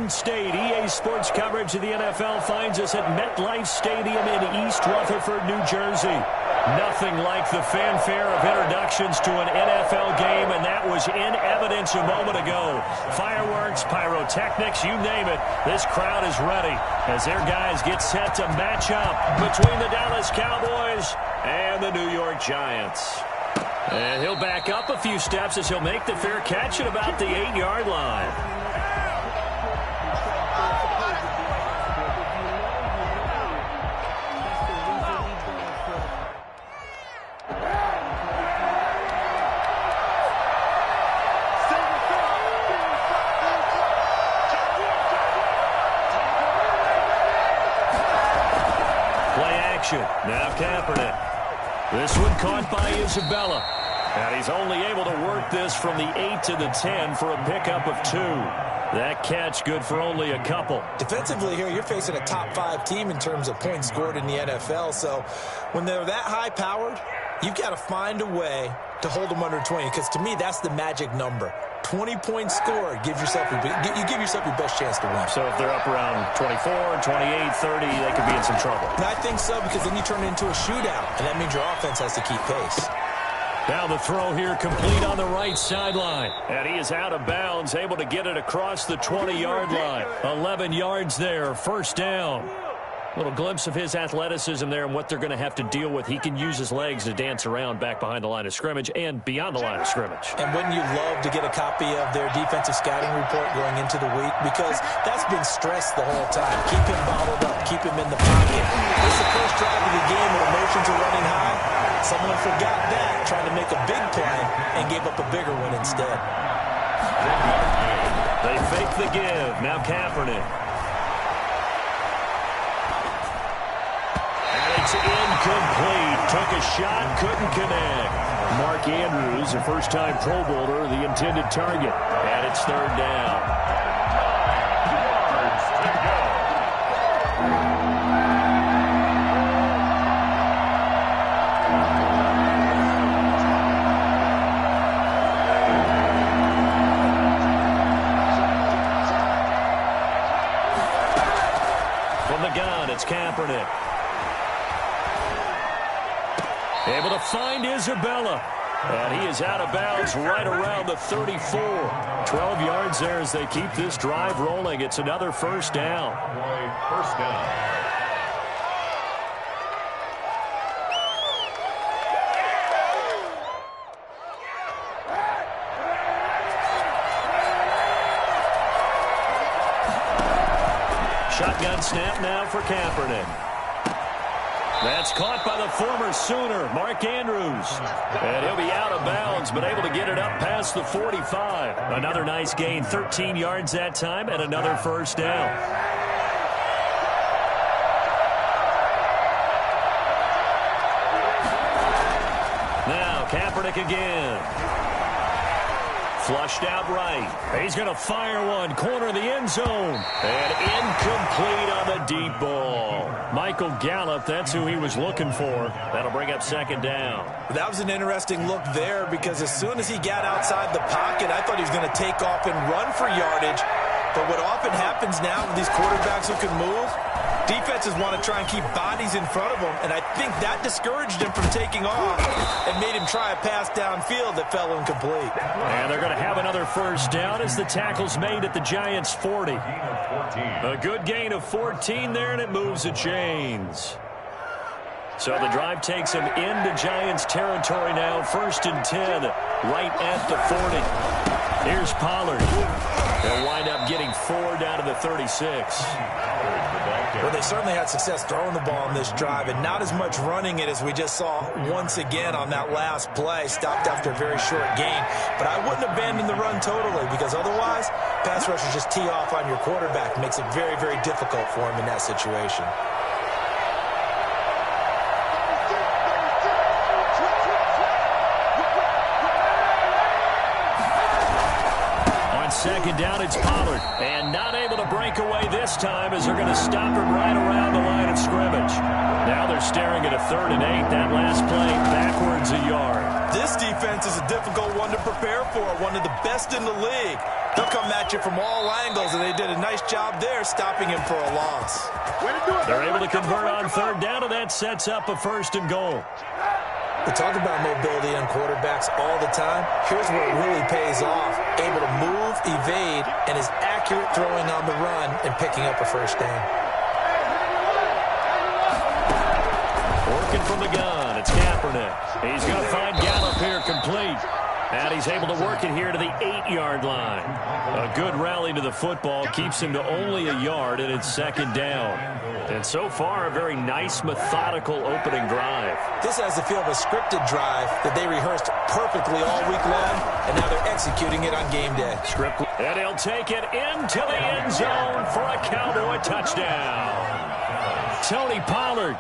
Garden State. EA Sports coverage of the NFL finds us at MetLife Stadium in East Rutherford, New Jersey. Nothing like the fanfare of introductions to an NFL game, and that was in evidence a moment ago. Fireworks, pyrotechnics, you name it. This crowd is ready as their guys get set to match up between the Dallas Cowboys and the New York Giants. And he'll back up a few steps as he'll make the fair catch at about the 8-yard line. Now Kaepernick. This one caught by Isabella. And he's only able to work this from the 8 to the 10 for a pickup of 2. That catch good for only a couple. Defensively here, you're facing a top-5 team in terms of points scored in the NFL. So when they're that high-powered, you've got to find a way to hold them under 20. Because to me, that's the magic number. 20 points scored gives yourself your best chance to win. So if they're up around 24, 28, 30, they could be in some trouble. And I think so, because then you turn it into a shootout, and that means your offense has to keep pace. Now the throw here complete on the right sideline. And he is out of bounds, able to get it across the 20-yard line. 11 yards there, first down. Little glimpse of his athleticism there and what they're going to have to deal with. He can use his legs to dance around back behind the line of scrimmage and beyond the line of scrimmage. And wouldn't you love to get a copy of their defensive scouting report going into the week? Because that's been stressed the whole time. Keep him bottled up. Keep him in the pocket. This is the first drive of the game when emotions are running high. Someone forgot that, trying to make a big play, and gave up a bigger one instead. They fake the give. Now Kaepernick. It's incomplete. Took a shot, couldn't connect. Mark Andrews, a first-time Pro Bowler, the intended target. And it's third down. From the gun, it's Kaepernick. Able to find Isabella. And he is out of bounds right around the 34. 12 yards there as they keep this drive rolling. It's another first down. First down. Shotgun snap now for Kaepernick. That's caught by the former Sooner, Mark Andrews. And he'll be out of bounds, but able to get it up past the 45. Another nice gain, 13 yards that time, and another first down. Now, Kaepernick again. Flushed out right. He's going to fire one. Corner of the end zone. And incomplete on the deep ball. Michael Gallup, that's who he was looking for. That'll bring up second down. That was an interesting look there because as soon as he got outside the pocket, I thought he was going to take off and run for yardage. But what often happens now with these quarterbacks who can move, defenses want to try and keep bodies in front of them, and I think that discouraged him from taking off and made him try a pass downfield that fell incomplete. And they're going to have another first down as the tackle's made at the Giants' 40. A good gain of 14 there, and it moves the chains. So the drive takes him into Giants territory now, 1st and 10, right at the 40. Here's Pollard. They'll wind up getting 4 down to the 36. Well, they certainly had success throwing the ball on this drive, and not as much running it as we just saw once again on that last play. Stopped after a very short gain. But I wouldn't abandon the run totally, because otherwise, pass rushers just tee off on your quarterback. Makes it very, very difficult for him in that situation. Second down it's Pollard. And not able to break away this time as they're going to stop him right around the line of scrimmage. Now they're staring at a 3rd and 8. That last play backwards a yard. This defense is a difficult one to prepare for, one of the best in the league. They'll come at you from all angles, and they did a nice job there stopping him for a loss. They're able to convert on 3rd down, and that sets up a 1st and goal. We talk about mobility on quarterbacks all the time. Here's where it really pays off. Able to move, evade, and is accurate throwing on the run and picking up a 1st down. Working from the gun, it's Kaepernick. He's going to find Gallup here complete. And he's able to work it here to the 8-yard line. A good rally to the football keeps him to only a yard, and it's 2nd down. And so far, a very nice, methodical opening drive. This has the feel of a scripted drive that they rehearsed perfectly all week long, and now they're executing it on game day. And he'll take it into the end zone for a Cowboy touchdown. Tony Pollard,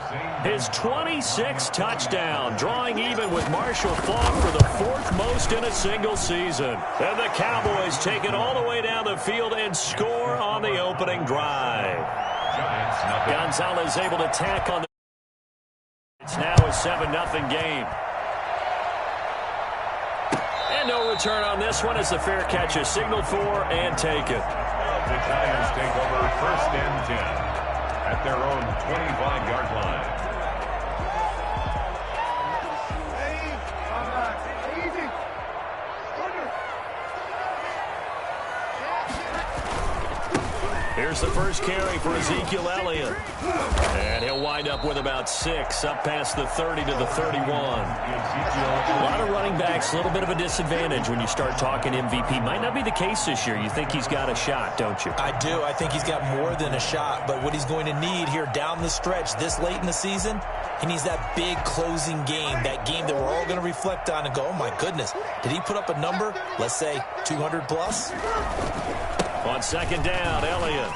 his 26th touchdown, drawing even with Marshall Faulk for the 4th most in a single season. And the Cowboys take it all the way down the field and score on the opening drive. Gonzalez able to tack on the... It's now a 7-0 game. And no return on this one as the fair catch is signaled for and taken. The Giants take over 1st and 10. At their own 25-yard line. Here's the first carry for Ezekiel Elliott. And he'll wind up with about 6, up past the 30 to the 31. A lot of running backs, a little bit of a disadvantage when you start talking MVP. Might not be the case this year. You think he's got a shot, don't you? I do. I think he's got more than a shot. But what he's going to need here down the stretch this late in the season, he needs that big closing game, that game that we're all going to reflect on and go, oh, my goodness, did he put up a number, let's say 200 plus? On 2nd down, Elliott.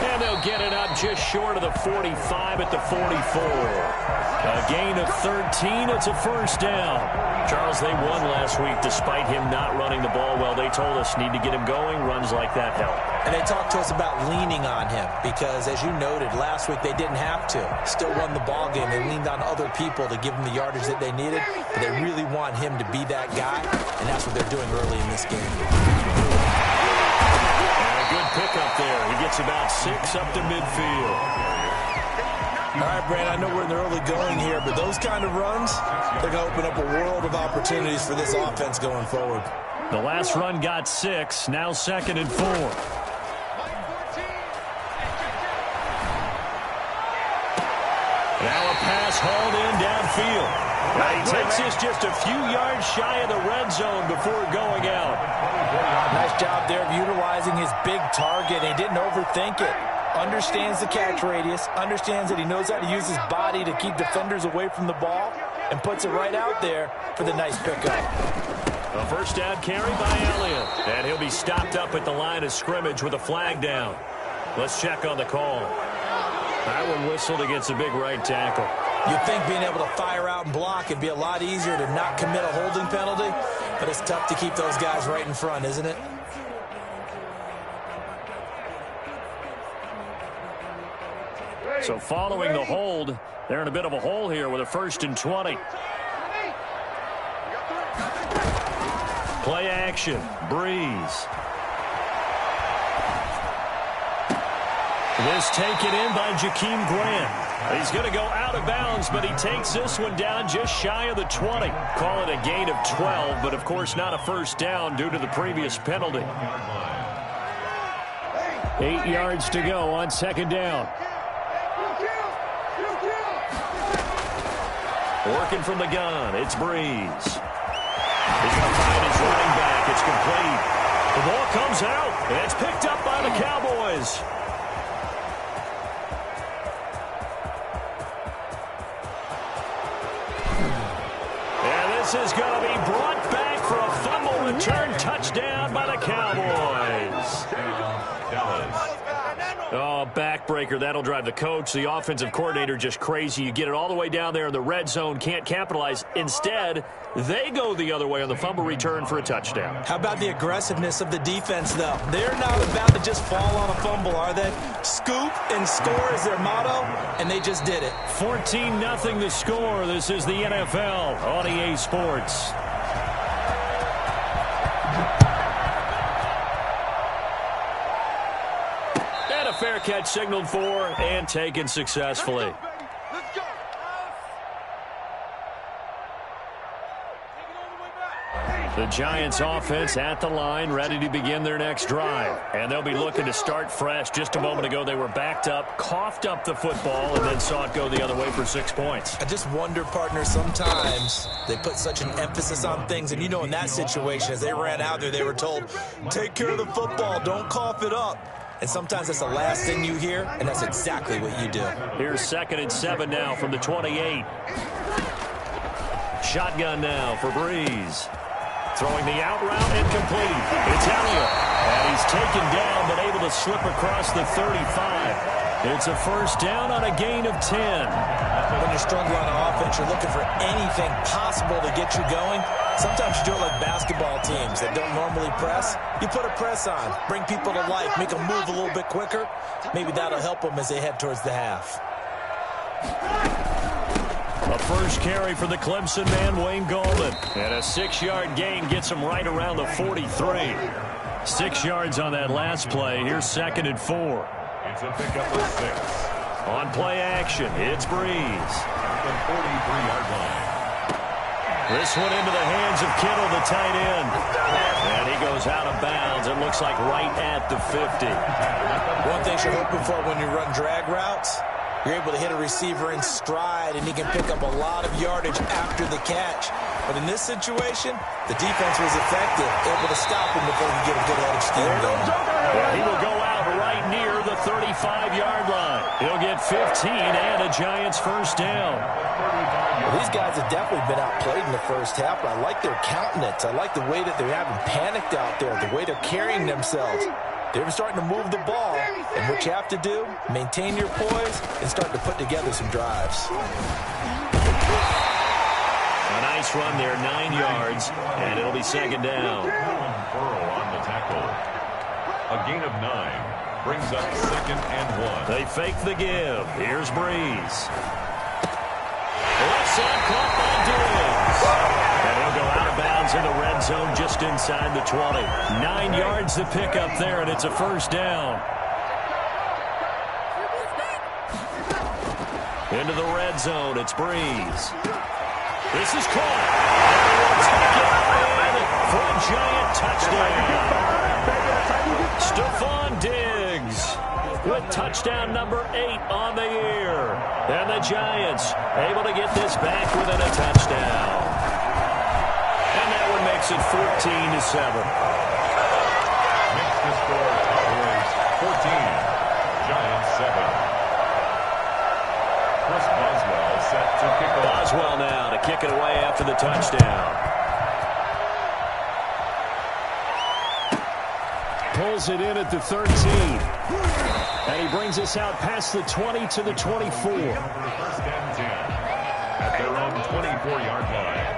And they'll get it up just short of the 45 at the 44. A gain of 13. It's a 1st down. Charles, they won last week despite him not running the ball well. They told us need to get him going. Runs like that help. And they talked to us about leaning on him because, as you noted, last week they didn't have to. Still won the ball game. They leaned on other people to give them the yardage that they needed. But they really want him to be that guy, and that's what they're doing early in this game. Good pickup there. He gets about 6 up to midfield. All right, Brand, I know we're in the early going here, but those kind of runs, they're going to open up a world of opportunities for this offense going forward. The last run got 6, now 2nd and 4. Now a pass hauled in downfield. He takes this just a few yards shy of the red zone before going out. Nice job there of utilizing his big target. He didn't overthink it. Understands the catch radius, understands that he knows how to use his body to keep defenders away from the ball, and puts it right out there for the nice pickup. A 1st down carry by Elliott. And he'll be stopped up at the line of scrimmage with a flag down. Let's check on the call. That one whistled against a big right tackle. You'd think being able to fire out and block would be a lot easier to not commit a holding penalty, but it's tough to keep those guys right in front, isn't it? So following the hold, they're in a bit of a hole here with a 1st and 20. Play action, Breeze. This taken in by Jakeem Grant. He's going to go out of bounds, but he takes this one down just shy of the 20. Call it a gain of 12, but of course not a 1st down due to the previous penalty. 8 yards to go on 2nd down. Working from the gun, it's Breeze. He's going to find his running back. It's complete. The ball comes out, and it's picked up by the Cowboys. This is going to be brought back for a fumble return touchdown by the Cowboys. Oh, backbreaker. That'll drive the coach, the offensive coordinator, just crazy. You get it all the way down there in the red zone, can't capitalize. Instead, they go the other way on the fumble return for a touchdown. How about the aggressiveness of the defense, though? They're not about to just fall on a fumble, are they? Scoop and score is their motto, and they just did it. 14-0 the score. This is the NFL on EA Sports. Fair catch signaled for and taken successfully. Let's go. The Giants offense at the line, ready to begin their next drive. And they'll be looking to start fresh. Just a moment ago, they were backed up, coughed up the football, and then saw it go the other way for 6 points. I just wonder, partner, sometimes they put such an emphasis on things. And, you know, in that situation, as they ran out there, they were told, take care of the football, don't cough it up. And sometimes that's the last thing you hear, and that's exactly what you do. Here's 2nd and 7 now from the 28. Shotgun now for Breeze. Throwing the out route and complete. It's Elliott. And he's taken down, but able to slip across the 35. It's a first down on a gain of 10. When you're struggling on offense, you're looking for anything possible to get you going. Sometimes you do it like basketball teams that don't normally press. You put a press on, bring people to life, make them move a little bit quicker. Maybe that'll help them as they head towards the half. A first carry for the Clemson man, Wayne Gallman. And a 6-yard gain gets him right around the 43. 6 yards on that last play. Here's 2nd and 4. It's a pickup of 6. On play action, it's Breeze. At the 43-yard line. This one into the hands of Kittle, the tight end. And he goes out of bounds. It looks like right at the 50. One thing you're hoping for when you run drag routes, you're able to hit a receiver in stride, and he can pick up a lot of yardage after the catch. But in this situation, the defense was effective, able to stop him before he could get a good head of steam going. Well, he will go out right near the 35-yard line. He'll get 15 and a Giants first down. Well, these guys have definitely been outplayed in the first half, but I like their countenance. I like the way that they're having panicked out there, the way they're carrying themselves. They're starting to move the ball, and what you have to do, maintain your poise and start to put together some drives. A nice run there, 9 yards, and it'll be 2nd down. Burrow on the tackle. A gain of 9 brings up 2nd and 1. They fake the give. Here's Breeze. Left side caught by Diggs. And he'll go out of bounds in the red zone just inside the 20. 9 yards to pick up there, and it's a first down. Into the red zone, it's Breeze. This is caught. For a giant touchdown. Stephon Diggs with touchdown number 8 on the year. And the Giants able to get this back within a touchdown. And that one makes it 14-7. Makes the score Cowboys 14, Giants 7. Chris Boswell set to kick off. Boswell now to kick it away after the touchdown. Pulls it in at the 13. And he brings us out past the 20 to the 24. First and 10 at their own 24-yard line.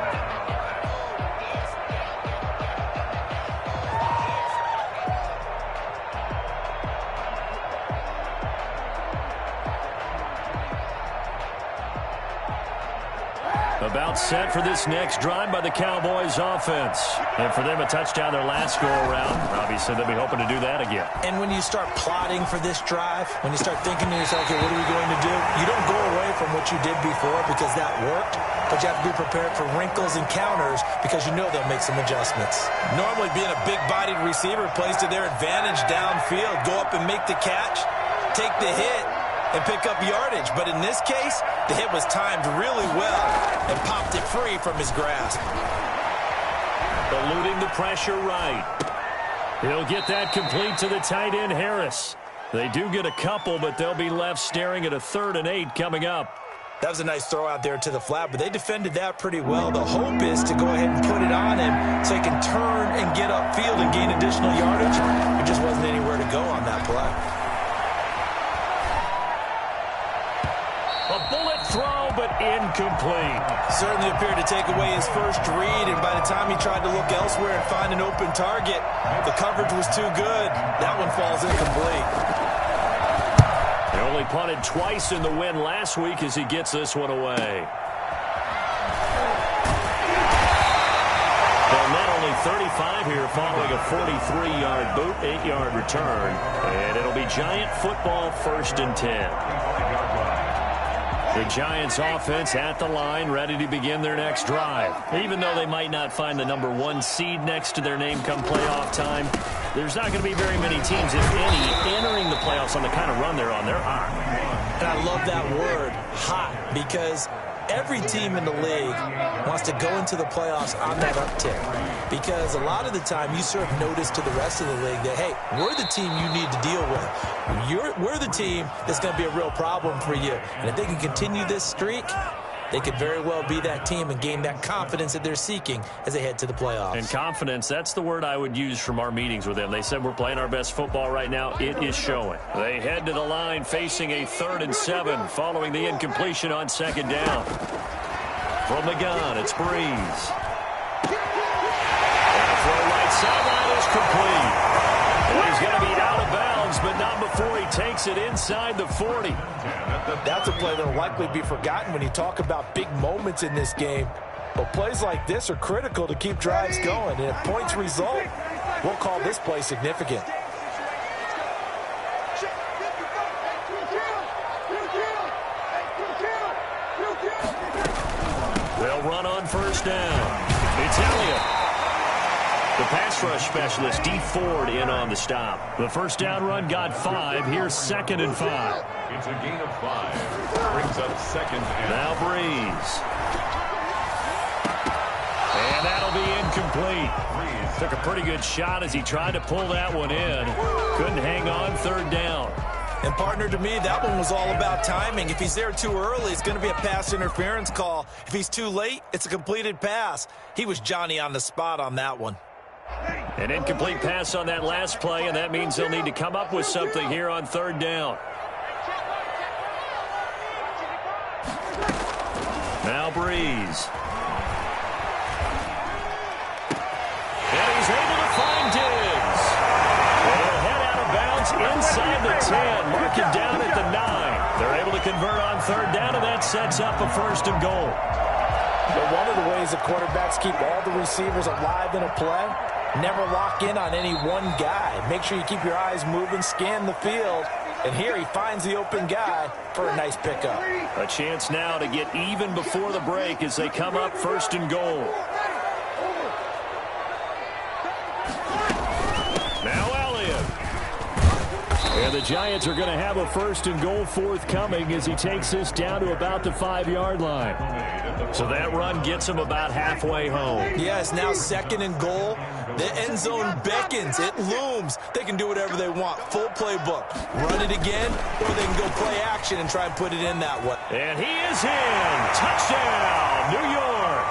About set for this next drive by the Cowboys offense. And for them, a touchdown their last go-around. Obviously, they'll be hoping to do that again. And when you start plotting for this drive, when you start thinking to yourself, okay, what are we going to do? You don't go away from what you did before because that worked, but you have to be prepared for wrinkles and counters because you know they'll make some adjustments. Normally, being a big-bodied receiver plays to their advantage downfield. Go up and make the catch, take the hit, and pick up yardage. But in this case, the hit was timed really well and popped it free from his grasp. Eluding the pressure right. He'll get that complete to the tight end, Harris. They do get a couple, but they'll be left staring at a 3rd and 8 coming up. That was a nice throw out there to the flat, but they defended that pretty well. The hope is to go ahead and put it on him so he can turn and get upfield and gain additional yardage. There just wasn't anywhere to go on that play. incomplete. Certainly appeared to take away his first read, and by the time he tried to look elsewhere and find an open target, the coverage was too good. That one falls incomplete. He only punted twice in the win last week as he gets this one away. And then only 35 here following a 43-yard boot, 8-yard return. And it'll be Giant football, 1st and 10. The Giants offense at the line, ready to begin their next drive. Even though they might not find the number 1 seed next to their name come playoff time, there's not going to be very many teams, if any, entering the playoffs on the kind of run they're on. They're hot. And I love that word, hot, because every team in the league wants to go into the playoffs on that uptick, because a lot of the time you serve notice to the rest of the league that, hey, we're the team you need to deal with. We're the team that's going to be a real problem for you. And if they can continue this streak, they could very well be that team and gain that confidence that they're seeking as they head to the playoffs. And confidence, that's the word I would use from our meetings with them. They said we're playing our best football right now. It is showing. They head to the line facing a 3rd and 7 following the incompletion on 2nd down. From the gun, it's Breeze. And the throw right sideline is complete. And he's going to be out of bounds, but not before he takes it inside the 40. That's a play that will likely be forgotten when you talk about big moments in this game. But plays like this are critical to keep drives going. And if points result, we'll call this play significant. They'll run on 1st down. It's Elliott. The pass rush specialist, D. Ford, in on the stop. The 1st down run got 5. Here's 2nd and 5. It's a gain of 5. Brings up 2nd and now Breeze. And that'll be incomplete. Took a pretty good shot as he tried to pull that one in. Couldn't hang on, 3rd down. And, partner, to me, that one was all about timing. If he's there too early, it's going to be a pass interference call. If he's too late, it's a completed pass. He was Johnny on the spot on that one. An incomplete pass on that last play, and that means they'll need to come up with something here on 3rd down. Now Breeze. And he's able to find Diggs. They'll head out of bounds inside the 10, mark it down at the 9. They're able to convert on 3rd down, and that sets up a 1st and goal. But one of the ways the quarterbacks keep all the receivers alive in a play, never lock in on any one guy. Make sure you keep your eyes moving, scan the field. And here he finds the open guy for a nice pickup. A chance now to get even before the break as they come up 1st and goal. Now Elliott. And the Giants are going to have a 1st and goal forthcoming as he takes this down to about the 5-yard line. So that run gets him about halfway home. Yes, now 2nd and goal. The end zone beckons. It looms. They can do whatever they want. Full playbook. Run it again, or they can go play action and try and put it in that way. And he is in. Touchdown, New York.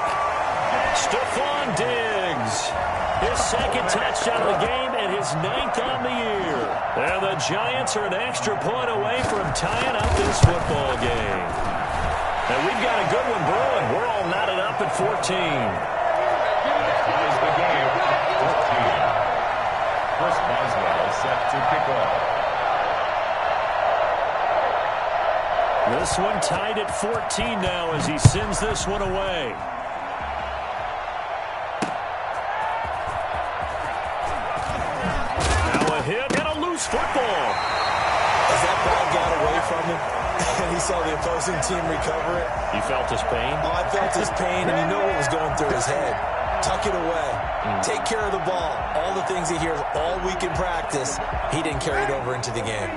Stephon Diggs. His 2nd touchdown of the game and his 9th on the year. And the Giants are an extra point away from tying up this football game. And we've got a good one brewing. We're all knotted up at 14. that ties the game, 14. Chris Boswell is set to kick off. This one tied at 14 now as he sends this one away. Now a hit and a loose football. As that ball got away from him, and he saw the opposing team recover it. You felt his pain? Oh, I felt his pain, and you know what was going through his head. Tuck it away. Take care of the ball. All the things he hears all week in practice, he didn't carry it over into the game.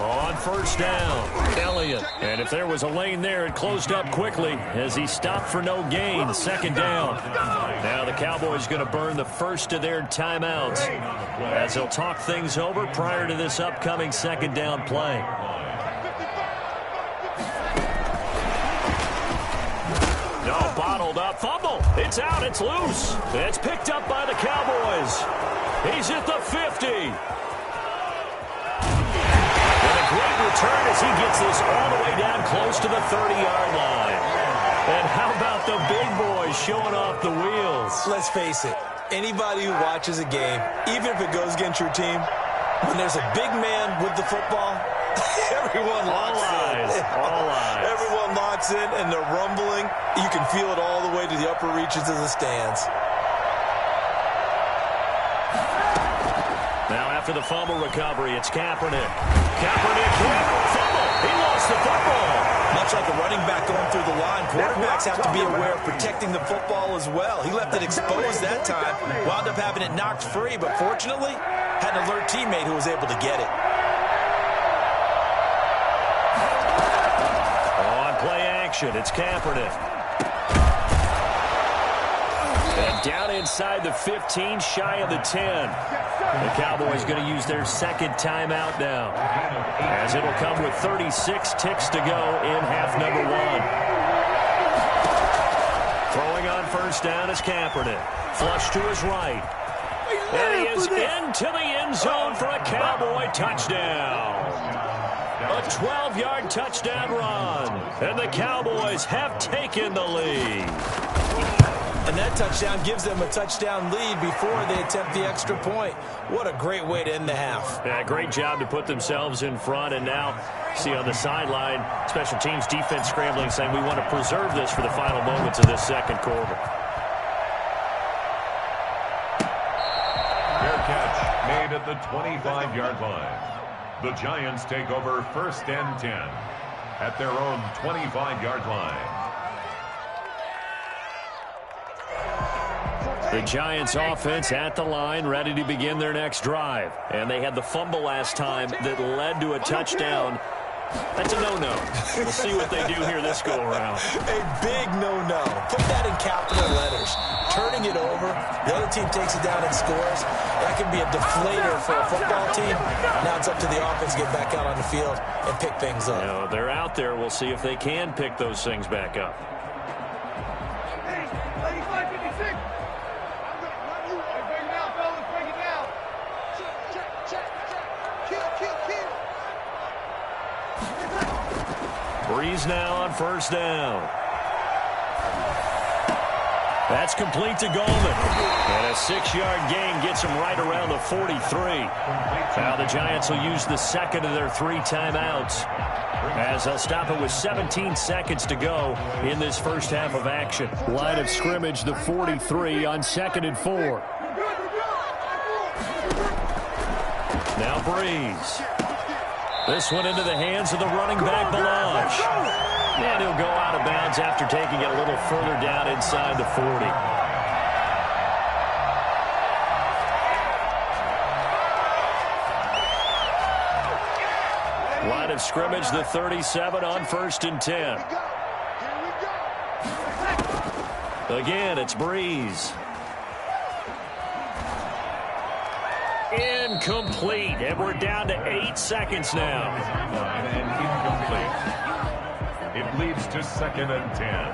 On 1st down, Elliott. And if there was a lane there, it closed up quickly as he stopped for no gain. 2nd down. Now the Cowboys going to burn the first of their timeouts as they'll talk things over prior to this upcoming 2nd down play. No, bottled up. Fumble. It's out. It's loose. It's picked up by the Cowboys. He's at the 50. And a great return as he gets this all the way down close to the 30-yard line. And how about the big boys showing off the wheels? Let's face it, anybody who watches a game, even if it goes against your team, when there's a big man with the football, everyone locks in. All eyes. Everyone locks in, and they're rumbling. You can feel it all the way to the upper reaches of the stands. Now after the fumble recovery, it's Kaepernick. Kaepernick hit, fumble. He lost the football. Much like a running back going through the line, quarterbacks have to be aware of protecting the football as well. He left it exposed that time, wound up having it knocked free, but fortunately, had an alert teammate who was able to get it. On play action, it's Kaepernick. And down inside the 15, shy of the 10. The Cowboys going to use their second timeout now, as it'll come with 36 ticks to go in half number 1. Throwing on first down is Kaepernick. Flush to his right. And he is into the end zone for a Cowboy touchdown. A 12-yard touchdown run. And the Cowboys have taken the lead. And that touchdown gives them a touchdown lead before they attempt the extra point. What a great way to end the half. Yeah, great job to put themselves in front. And now, see on the sideline, special teams defense scrambling, saying we want to preserve this for the final moments of this second quarter. Fair catch made at the 25-yard line. The Giants take over first and 10 at their own 25-yard line. The Giants offense at the line, ready to begin their next drive. And they had the fumble last time that led to a touchdown. That's a no-no. We'll see what they do here this go-around. A big no-no. Put that in capital letters. Turning it over, the other team takes it down and scores. That can be a deflator for a football team. Now it's up to the offense to get back out on the field and pick things up. You know, they're out there. We'll see if they can pick those things back up. Breeze now on first down. That's complete to Goldman. And a 6-yard gain gets him right around the 43. Now the Giants will use the second of their 3 timeouts, as they'll stop it with 17 seconds to go in this first half of action. Line of scrimmage, the 43 on 2nd and 4. Now Breeze. This one into the hands of the running back, Balazs. And he'll go out of bounds after taking it a little further down inside the 40. Line of scrimmage, the 37 on 1st and 10. Again, it's Breeze. Incomplete, and we're down to 8 seconds now. And incomplete. It leads to 2nd and 10.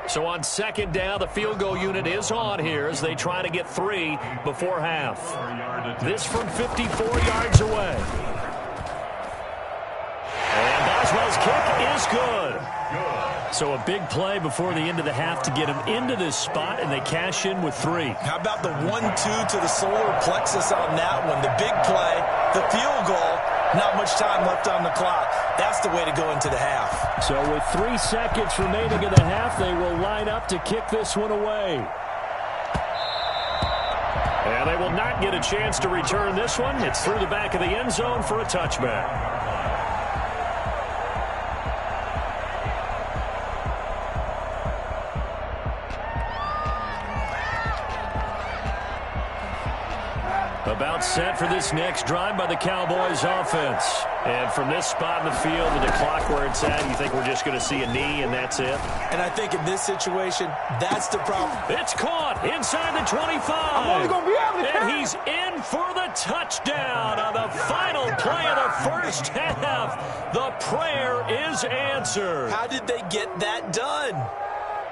So on 2nd down, the field goal unit is on here as they try to get 3 before half. This from 54 yards away. And Boswell's kick is good. So a big play before the end of the half to get him into this spot, and they cash in with 3. How about the 1-2 to the solar plexus on that one? The big play, the field goal, not much time left on the clock. That's the way to go into the half. So with 3 seconds remaining in the half, they will line up to kick this one away. And they will not get a chance to return this one. It's through the back of the end zone for a touchback. About about set for this next drive by the Cowboys offense. And from this spot in the field to the clock where it's at, you think we're just going to see a knee and that's it? And I think in this situation, that's the problem. It's caught inside the 25. I'm only going to be able to and he's in for the touchdown on the final play of the first half. The prayer is answered. How did they get that done?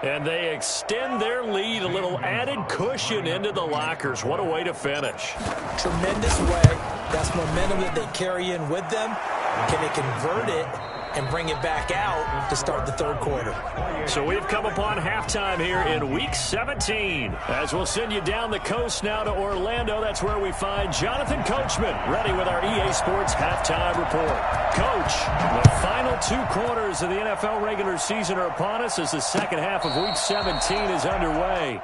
And they extend their lead, a little added cushion into the lockers. What a way to finish. Tremendous way. That's momentum that they carry in with them. Can they convert it and bring it back out to start the third quarter? So we've come upon halftime here in Week 17. As we'll send you down the coast now to Orlando, that's where we find Jonathan Coachman ready with our EA Sports Halftime Report. Coach, the final 2 quarters of the NFL regular season are upon us as the second half of Week 17 is underway.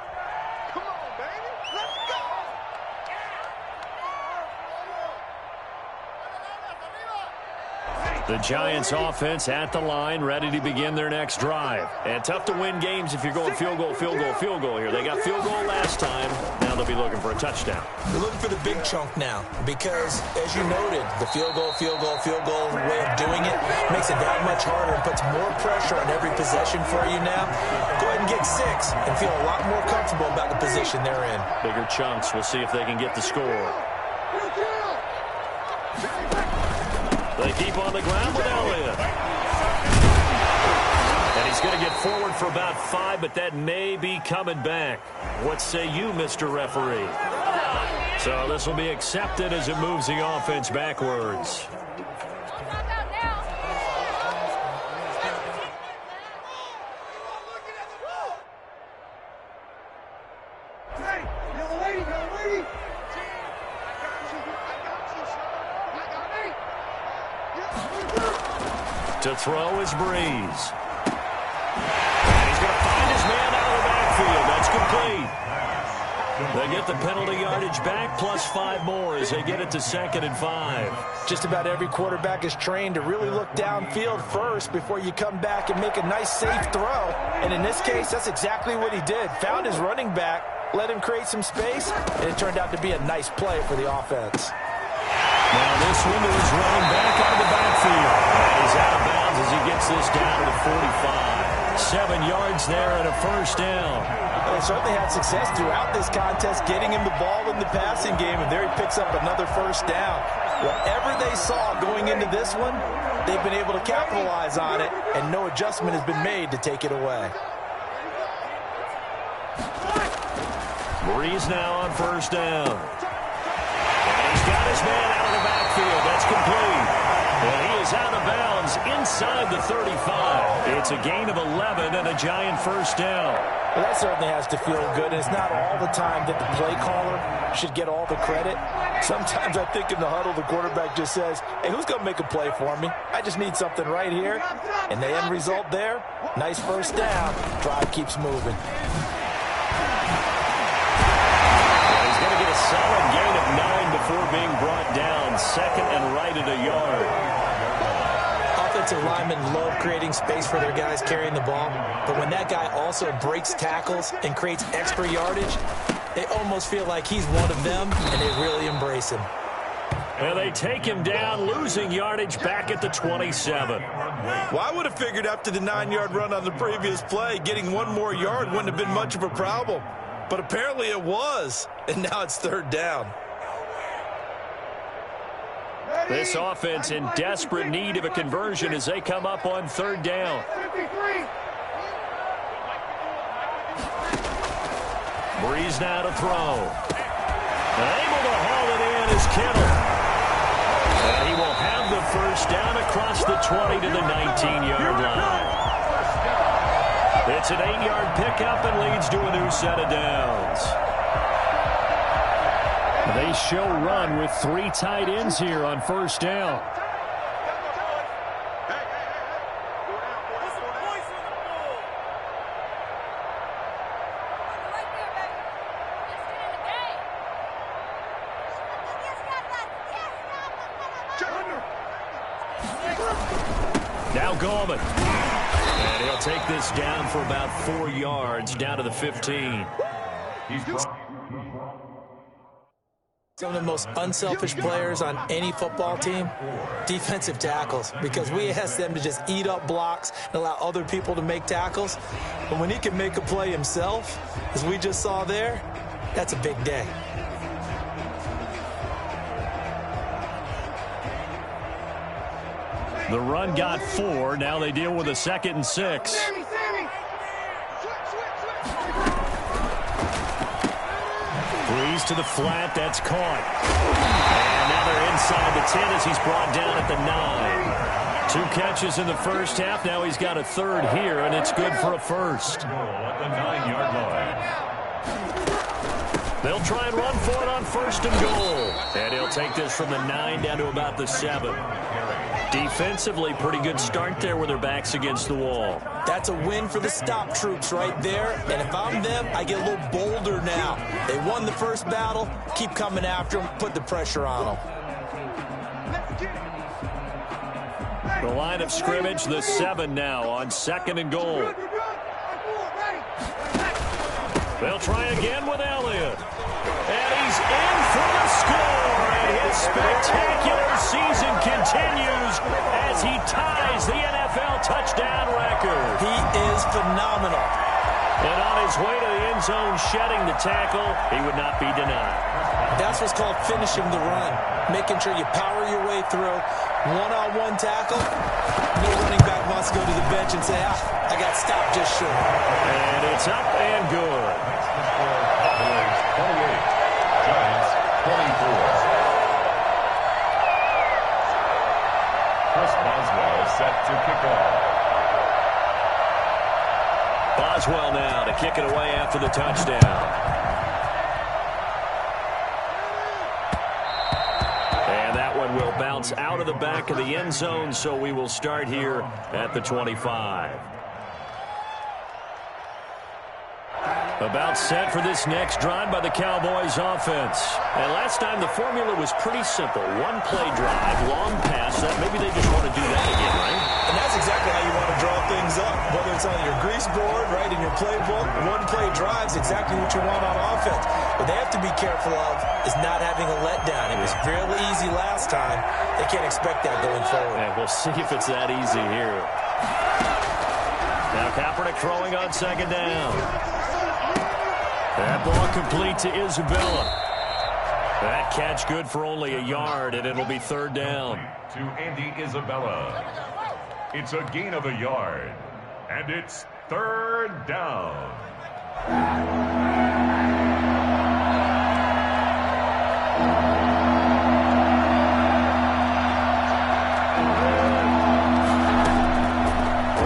The Giants offense at the line, ready to begin their next drive. And tough to win games if you're going field goal, field goal, field goal here. They got field goal last time. Now they'll be looking for a touchdown. They're looking for the big chunk now because, as you noted, the field goal way of doing it makes it that much harder and puts more pressure on every possession for you now. Go ahead and get 6 and feel a lot more comfortable about the position they're in. Bigger chunks. We'll see if they can get the score. They keep on the ground with Elliott. And he's going to get forward for about 5, but that may be coming back. What say you, Mr. Referee? So this will be accepted as it moves the offense backwards. To throw is Breeze. And he's going to find his man out of the backfield. That's complete. They get the penalty yardage back, plus 5 more as they get it to 2nd and 5. Just about every quarterback is trained to really look downfield first before you come back and make a nice, safe throw. And in this case, that's exactly what he did. Found his running back, let him create some space, and it turned out to be a nice play for the offense. Now this one to his running back out of the backfield. And he's out of bounds as he gets this down to the 45. 7 yards there and a first down. They certainly had success throughout this contest getting him the ball in the passing game, and there he picks up another first down. Whatever they saw going into this one, they've been able to capitalize on it, and no adjustment has been made to take it away. Breeze now on first down. And he's got his man out of the backfield. That's complete. And he is out of bounds inside the 35. It's a gain of 11 and a Giant first down. Well, that certainly has to feel good, and it's not all the time that the play caller should get all the credit. Sometimes I think in the huddle, the quarterback just says, hey, who's going to make a play for me? I just need something right here. And the end result there, nice first down. Drive keeps moving. He's going to get a solid gain of 9 before being brought down. 2nd and right at a yard. Offensive linemen love creating space for their guys carrying the ball, but when that guy also breaks tackles and creates extra yardage, they almost feel like he's one of them, and they really embrace him. And they take him down, losing yardage back at the 27. Well, I would have figured after the 9-yard run on the previous play, getting 1 more yard wouldn't have been much of a problem. But apparently it was, and now it's 3rd down. This offense in desperate need of a conversion as they come up on 3rd down. Breeze now to throw. And able to haul it in is Kittle. And he will have the first down across the 20 to the 19-yard line. It's an 8-yard pickup and leads to a new set of downs. They show run with 3 tight ends here on first down. Now Gallman. And he'll take this down for about 4 yards down to the 15. He's brought Some of the most unselfish players on any football team, defensive tackles, because we ask them to just eat up blocks and allow other people to make tackles. But when he can make a play himself, as we just saw there, that's a big day. The run got 4. Now they deal with a 2nd and 6. Breeze to the flat. That's caught. And now they're inside the 10 as he's brought down at the 9. 2 catches in the first half. Now he's got a 3rd here, and it's good for a 1st. At the 9-yard line. They'll try and run for it on 1st and goal. And he'll take this from the 9 down to about the 7. Defensively, pretty good start there with their backs against the wall. That's a win for the stop troops right there. And if I'm them, I get a little bolder now. They won the first battle. Keep coming after them. Put the pressure on them. The line of scrimmage, the 7 now on 2nd and goal. They'll try again with Elliott. And he's in for the score. And his spectacular season continues as he ties the NFL touchdown record. He is phenomenal. And on his way to the end zone, shedding the tackle, he would not be denied. That's what's called finishing the run. Making sure you power your way through. One-on-one tackle. No running back wants to go to the bench and say, I got stopped just short. And it's up and good. 28. Giants 24. Chris Boswell set to kick off. Boswell now to kick it away after the touchdown. And that one will bounce out of the back of the end zone, so we will start here at the 25. About set for this next drive by the Cowboys offense. And last time the formula was pretty simple. One-play drive, long pass. That maybe they just want to do that again, right? And that's exactly how you want to draw things up. Whether it's on your grease board, right, in your playbook, one-play drives exactly what you want on offense. What they have to be careful of is not having a letdown. It was fairly easy last time. They can't expect that going forward. And we'll see if it's that easy here. Now Kaepernick throwing on 2nd down. That ball complete to Isabella. That catch good for only a yard, and it'll be 3rd down. To Andy Isabella. It's a gain of a yard. And it's 3rd down.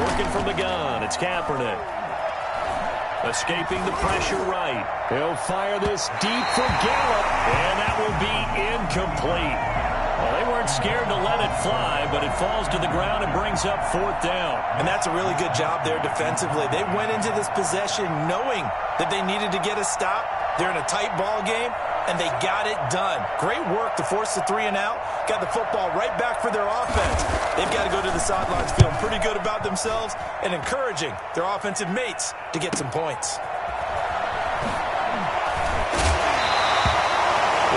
Working from the gun, it's Kaepernick. Escaping the pressure right. He'll fire this deep for Gallup, and that will be incomplete. Well, they weren't scared to let it fly, but it falls to the ground and brings up 4th down. And that's a really good job there defensively. They went into this possession knowing that they needed to get a stop. They're in a tight ball game, and they got it done. Great work to force the 3 and out. Got the football right back for their offense. They've got to go to the sidelines feeling pretty good about themselves and encouraging their offensive mates to get some points.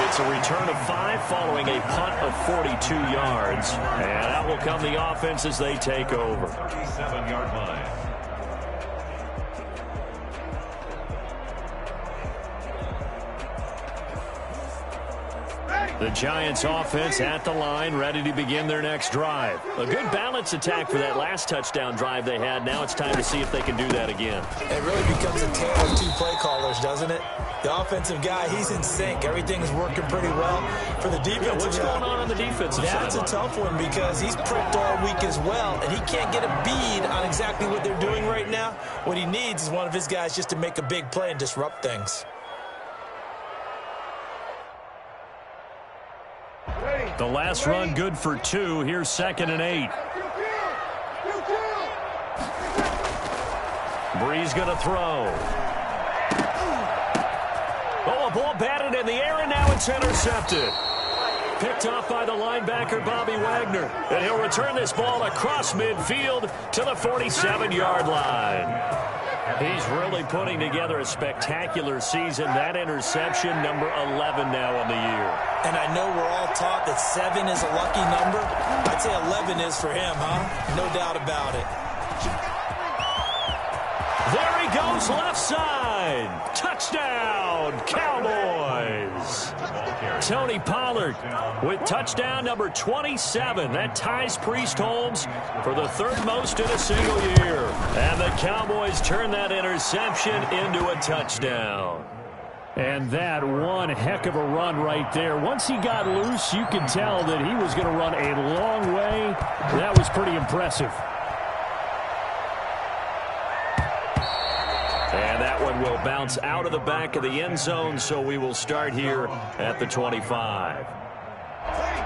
It's a return of 5 following a punt of 42 yards. And that will come the offense as they take over. 37-yard line. The Giants offense at the line, ready to begin their next drive. A good balanced attack for that last touchdown drive they had. Now it's time to see if they can do that again. It really becomes a tale of 2 play callers, doesn't it? The offensive guy, he's in sync. Everything's working pretty well. For the defensive what's going on the defensive side? That's a tough one because he's prepped all week as well, and he can't get a bead on exactly what they're doing right now. What he needs is one of his guys just to make a big play and disrupt things. The last run good for 2. Here's 2nd and 8. Breeze going to throw. Oh, a ball batted in the air, and now it's intercepted. Picked off by the linebacker, Bobby Wagner. And he'll return this ball across midfield to the 47-yard line. He's really putting together a spectacular season. That interception, number 11 now on the year. And I know we're all taught that 7 is a lucky number. I'd say 11 is for him, huh? No doubt about it. There he goes, left side. Touchdown, Cowboys. Tony Pollard with touchdown number 27. That ties Priest Holmes for the third most in a single year. And the Cowboys turn that interception into a touchdown. And that one heck of a run right there. Once he got loose, you could tell that he was going to run a long way. That was pretty impressive. And that one will bounce out of the back of the end zone, so we will start here at the 25.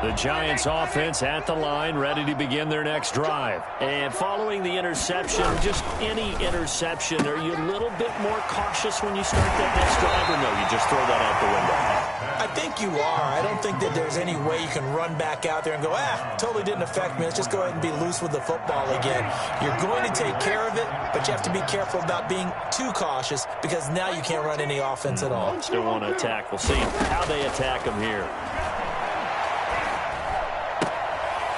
The Giants offense at the line, ready to begin their next drive. And following the interception, just any interception, are you a little bit more cautious when you start that next drive, or no, you just throw that out the window? I think you are. I don't think that there's any way you can run back out there and go, totally didn't affect me. Let's just go ahead and be loose with the football again. You're going to take care of it, but you have to be careful about being too cautious because now you can't run any offense at all. Still want to attack. We'll see how they attack him here.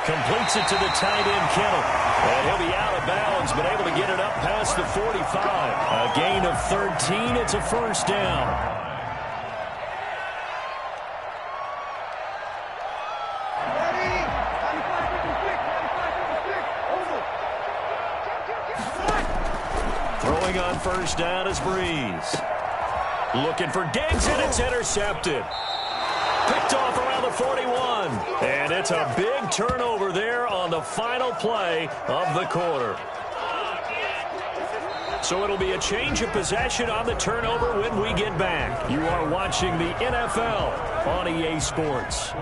Completes it to the tight end, Kittle. And he'll be out of bounds, but able to get it up past the 45. A gain of 13. It's a first down. Throwing on first down is Breeze. Looking for Diggs, and it's intercepted. Picked off around the 41. And it's a big turnover there on the final play of the quarter. So it'll be a change of possession on the turnover when we get back. You are watching the NFL on EA Sports.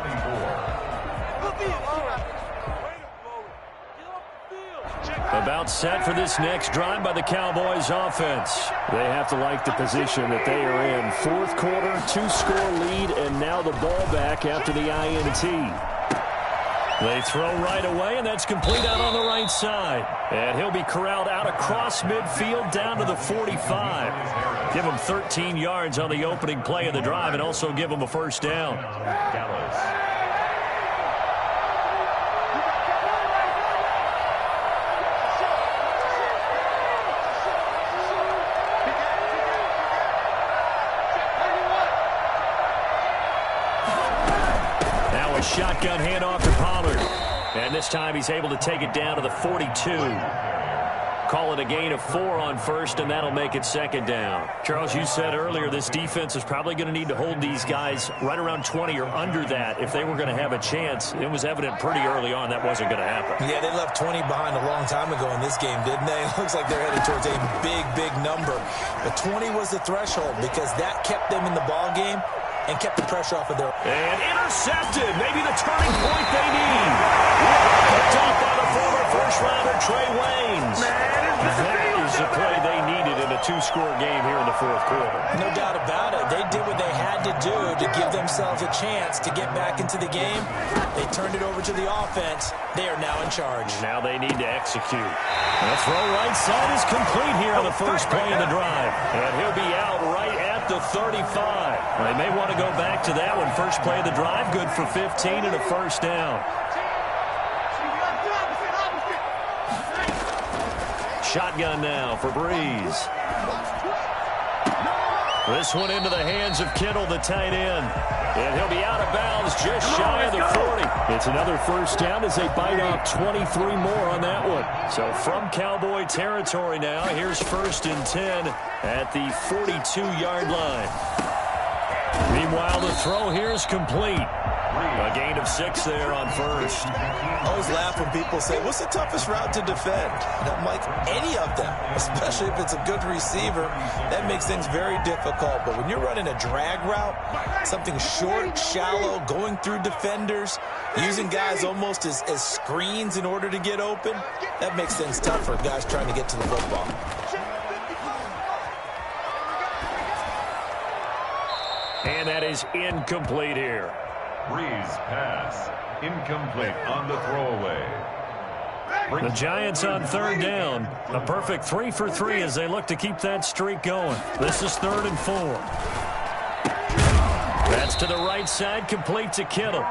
About set for this next drive by the Cowboys offense. They have to like the position that they are in. Fourth quarter, 2-score lead, and now the ball back after the INT. They throw right away, and that's complete out on the right side. And he'll be corralled out across midfield down to the 45. Give him 13 yards on the opening play of the drive and also give him a first down. Shotgun handoff to Pollard. And this time he's able to take it down to the 42. Call it a gain of 4 on first, and that'll make it second down. Charles, you said earlier this defense is probably going to need to hold these guys right around 20 or under that if they were going to have a chance. It was evident pretty early on that wasn't going to happen. Yeah, they left 20 behind a long time ago in this game, didn't they? It looks like they're headed towards a big, big number. But 20 was the threshold because that kept them in the ball game and kept the pressure off of their... And intercepted. Maybe the turning point they need. Picked off by the former first-rounder Trey Waynes. That is the play they needed in a 2-score game here in the fourth quarter. No doubt about it. They did what they had to do to give themselves a chance to get back into the game. They turned it over to the offense. They are now in charge. Now they need to execute. The throw right side is complete here on the first play of the drive. And he'll be out right at the 35. They may want to go back to that one. First play of the drive, good for 15 and a first down. Shotgun now for Breeze. This one into the hands of Kittle, the tight end. And he'll be out of bounds just shy of the 40. It's another first down as they bite off 23 more on that one. So from Cowboy territory now, here's 1st and 10 at the 42-yard line. Meanwhile, the throw here is complete. A gain of 6 there on first. I always laugh when people say, what's the toughest route to defend? And I'm like, any of them, especially if it's a good receiver. That makes things very difficult. But when you're running a drag route, something short, shallow, going through defenders, using guys almost as screens in order to get open, that makes things tough for guys trying to get to the football. And that is incomplete here. Breeze pass. Incomplete on the throwaway. The Giants on third down. A perfect 3 for 3 as they look to keep that streak going. This is 3rd and 4. That's to the right side, complete to Kittle.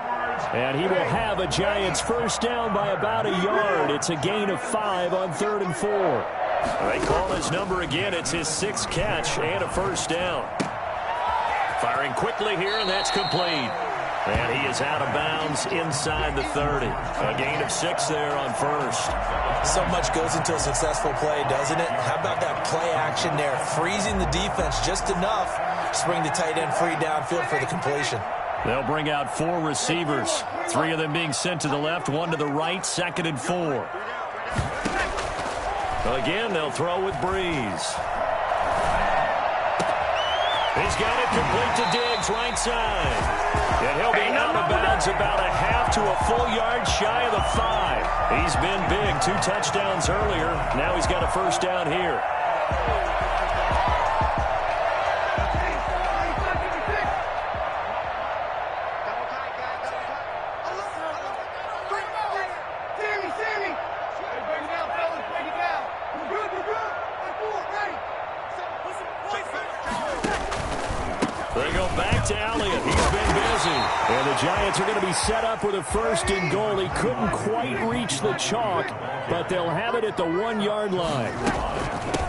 And he will have a Giants first down by about a yard. It's a gain of 5 on 3rd and 4. They call his number again. It's his 6th catch and a first down. Firing quickly here, and that's complete. And he is out of bounds inside the 30. A gain of 6 there on first. So much goes into a successful play, doesn't it? How about that play action there? Freezing the defense just enough to bring the tight end free downfield for the completion. They'll bring out 4 receivers. 3 of them being sent to the left, 1 to the right, 2nd and 4. Again, they'll throw with Breeze. He's got it complete to Diggs, right side. And he'll be out of bounds about a half to a full yard shy of the 5. He's been big, 2 touchdowns earlier. Now he's got a first down here. And the Giants are going to be set up with a 1st and goal. He couldn't quite reach the chalk, but they'll have it at the 1-yard line.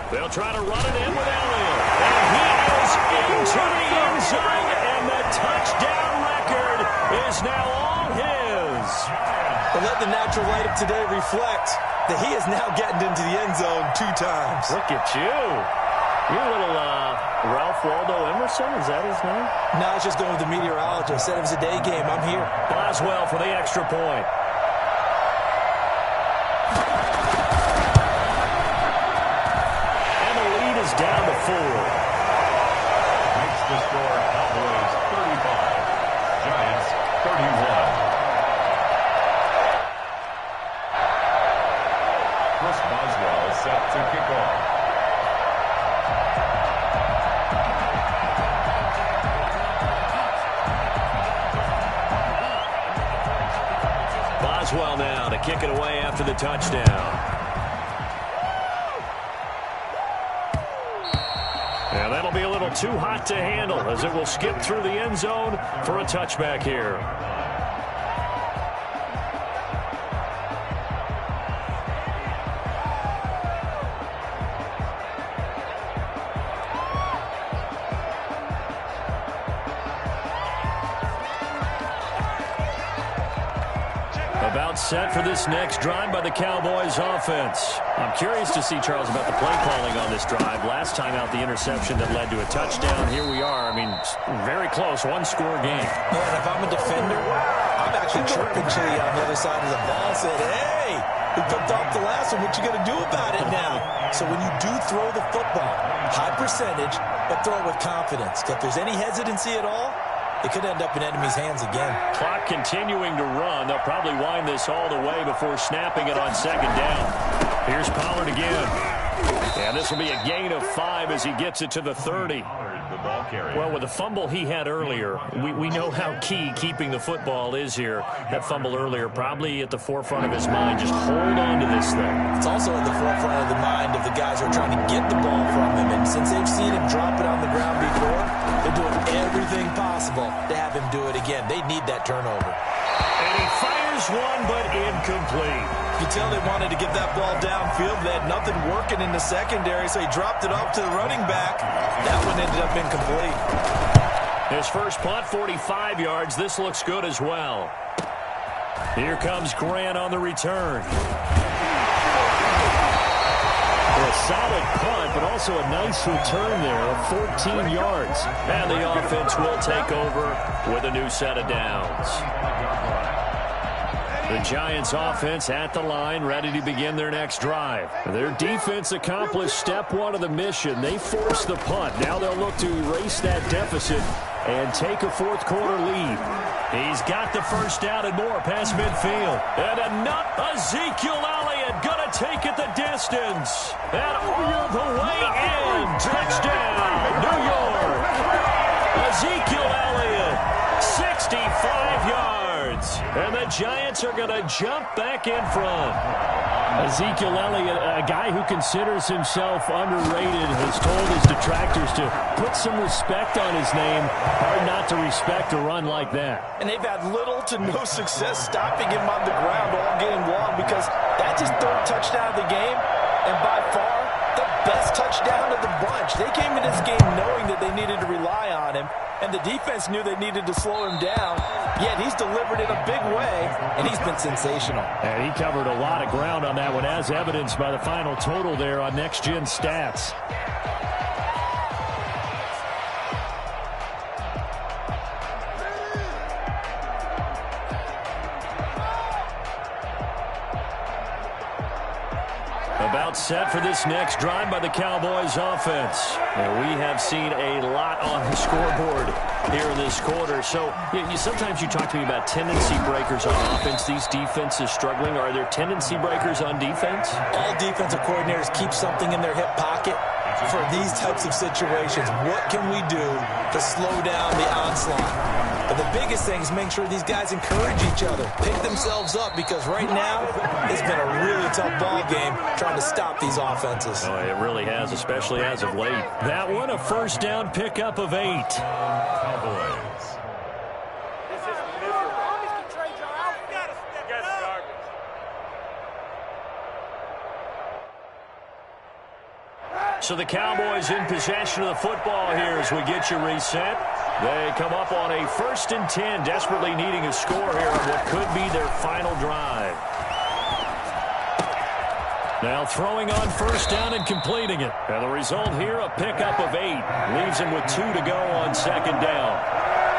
They'll try to run it in with Elliott. And he is into the end zone, and the touchdown record is now all his. But let the natural light of today reflect that he is now getting into the end zone 2 times. Look at you. You're a little Ralph Waldo Emerson, is that his name? No, it's just going with the meteorologist. Said it was a day game. I'm here. Boswell for the extra point. And the lead is down to 4. Makes the score Cowboys 35, Giants 31. Chris Boswell set to kick off. Boswell now to kick it away after the touchdown. And that'll be a little too hot to handle as it will skip through the end zone for a touchback here. About set for this next drive by the Cowboys offense. I'm curious to see, Charles, about the play calling on this drive. Last time out, the interception that led to a touchdown. Here we are. I mean, very close, 1-score game. Yeah, and if I'm a defender, I'm actually chirping Chili on the other side of the ball, saying, hey, we picked off the last one. What you going to do about it now? So when you do throw the football, high percentage, but throw it with confidence. If there's any hesitancy at all, it could end up in enemy's hands again. Clock continuing to run. They'll probably wind this all the way before snapping it on 2nd down. Here's Pollard again. And this will be a gain of 5 as he gets it to the 30. Well, with the fumble he had earlier, we know how key keeping the football is here. That fumble earlier probably at the forefront of his mind. Just hold on to this thing. It's also at the forefront of the mind of the guys who are trying to get the ball from him. And since they've seen him drop it on the ground before, they're doing everything possible to have him do it again. They need that turnover. And he fires one, but incomplete. You can tell they wanted to get that ball downfield. They had nothing working in the secondary, so he dropped it off to the running back. That one ended up incomplete. His first punt, 45 yards. This looks good as well. Here comes Grant on the return. A solid punt, but also a nice return there of 14 yards. And the offense will take over with a new set of downs. The Giants offense at the line, ready to begin their next drive. Their defense accomplished step 1 of the mission. They forced the punt. Now they'll look to erase that deficit and take a 4th quarter lead. He's got the first down and more past midfield. And Ezekiel Elliott going to take it the distance. And all the way in. Touchdown, New York. Ezekiel Elliott 65 yards. And the Giants are going to jump back in front. Ezekiel Elliott, a guy who considers himself underrated, has told his detractors to put some respect on his name. Hard not to respect a run like that. And they've had little to no success stopping him on the ground all game long because that's his third touchdown of the game. And by far, the best touchdown of the bunch. They came into this game knowing that they needed to rely on him, and the defense knew they needed to slow him down, yet he's delivered in a big way, and he's been sensational. And he covered a lot of ground on that one, as evidenced by the final total there on Next Gen Stats. About set for this next drive by the Cowboys offense. And we have seen a lot on the scoreboard here in this quarter. So sometimes you talk to me about tendency breakers on offense. These defenses struggling. Are there tendency breakers on defense? All defensive coordinators keep something in their hip pocket for these types of situations. What can we do to slow down the onslaught? But the biggest thing is making sure these guys encourage each other, pick themselves up, because right now it's been a really tough ball game trying to stop these offenses. Oh, it really has, especially as of late. That one, a first down pickup of 8. Cowboys. So the Cowboys in possession of the football here as we get you reset. They come up on a 1st and 10, desperately needing a score here on what could be their final drive. Now throwing on first down and completing it. And the result here, a pickup of 8. Leaves him with 2 to go on second down. 8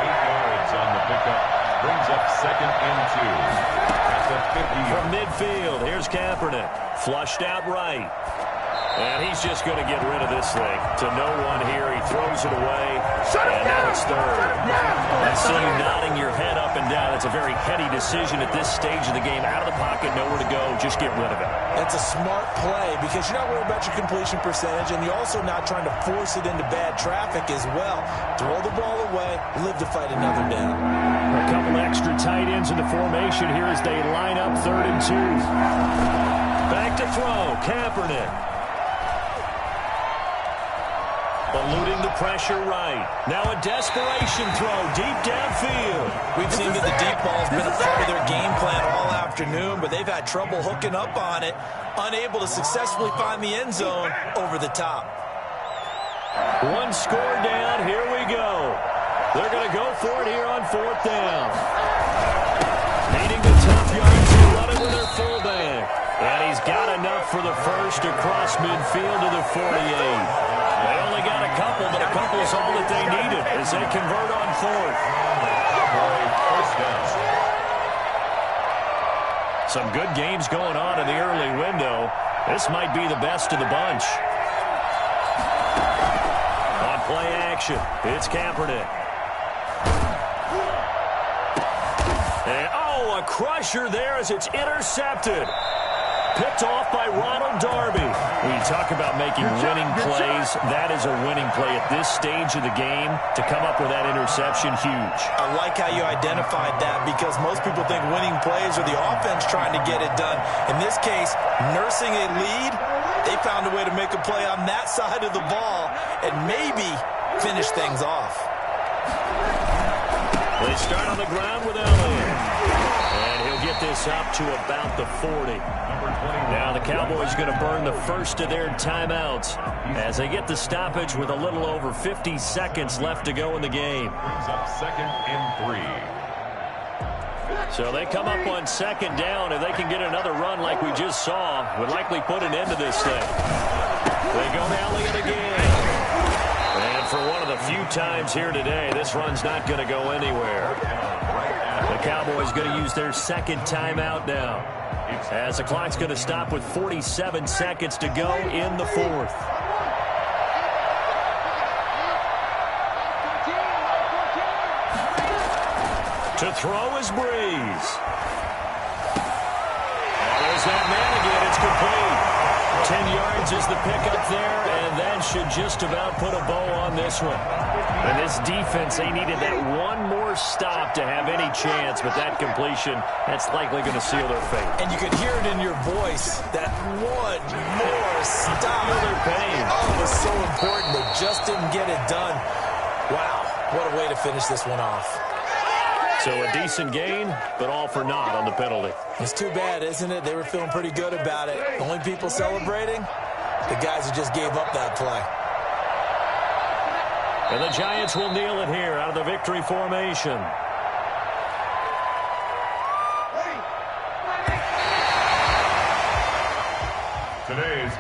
yards on the pickup. Brings up 2nd and 2. At the 50. From midfield, here's Kaepernick. Flushed out right. And he's just going to get rid of this thing. To no one here. He throws it away. And now it's 3rd. I see you nodding your head up and down. It's a very heady decision at this stage of the game. Out of the pocket, nowhere to go. Just get rid of it. That's a smart play because you're not worried about your completion percentage, and you're also not trying to force it into bad traffic as well. Throw the ball away, live to fight another down. A couple extra tight ends in the formation here as they line up 3rd and 2. Back to throw. Kaepernick. Eluding the pressure right. Now a desperation throw deep downfield. We've seen that the deep ball's been a part of their game plan all afternoon, but they've had trouble hooking up on it, unable to successfully find the end zone over the top. One score down. Here we go. They're going to go for it here on 4th down. Needing the tough yards to run it with their fullback. And he's got enough for the first across midfield to the 48. They only got a couple, but a couple is all that they needed as they convert on 4th. Some good games going on in the early window. This might be the best of the bunch. On play action, it's Kaepernick. And, a crusher there as it's intercepted. Picked off by Ronald Darby. When you talk about making winning plays, that is a winning play at this stage of the game. To come up with that interception, huge. I like how you identified that because most people think winning plays are the offense trying to get it done. In this case, nursing a lead, they found a way to make a play on that side of the ball and maybe finish things off. They start on the ground with Elliott. And he'll get this up to about the 40. Now the Cowboys going to burn the first of their timeouts as they get the stoppage with a little over 50 seconds left to go in the game. Brings up 2nd and 3. So they come up on 2nd down. If they can get another run like we just saw, would likely put an end to this thing. They go to Elliott again. And for one of the few times here today, this run's not going to go anywhere. The Cowboys going to use their 2nd timeout now, as the clock's going to stop with 47 seconds to go in the 4th. To throw is Breeze. There's that man again. It's complete. 10 yards Finds the pickup there, and that should just about put a bow on this one. And this defense, they needed that one more stop to have any chance, but that completion, that's likely going to seal their fate. And you could hear it in your voice, that one more stop. Feel their pain. Oh, it was so important. They just didn't get it done. Wow, what a way to finish this one off. So a decent gain, but all for naught on the penalty. It's too bad, isn't it? They were feeling pretty good about it. The only people celebrating, the guys who just gave up that play. And the Giants will kneel it here out of the victory formation.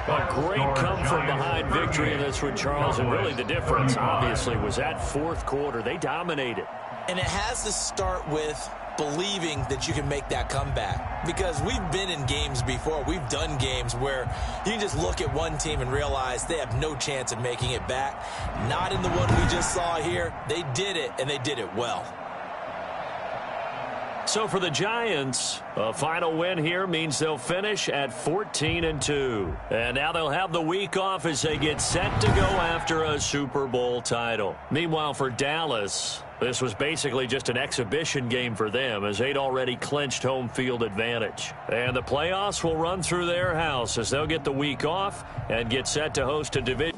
A great come-from-behind victory in this one, Charles, and really the difference, obviously, was that fourth quarter. They dominated. And it has to start with believing that you can make that comeback. Because we've been in games before. We've done games where you can just look at one team and realize they have no chance of making it back. Not in the one we just saw here. They did it, and they did it well. So for the Giants, a final win here means they'll finish at 14-2. And now they'll have the week off as they get set to go after a Super Bowl title. Meanwhile, for Dallas, this was basically just an exhibition game for them as they'd already clinched home field advantage. And the playoffs will run through their house as they'll get the week off and get set to host a division.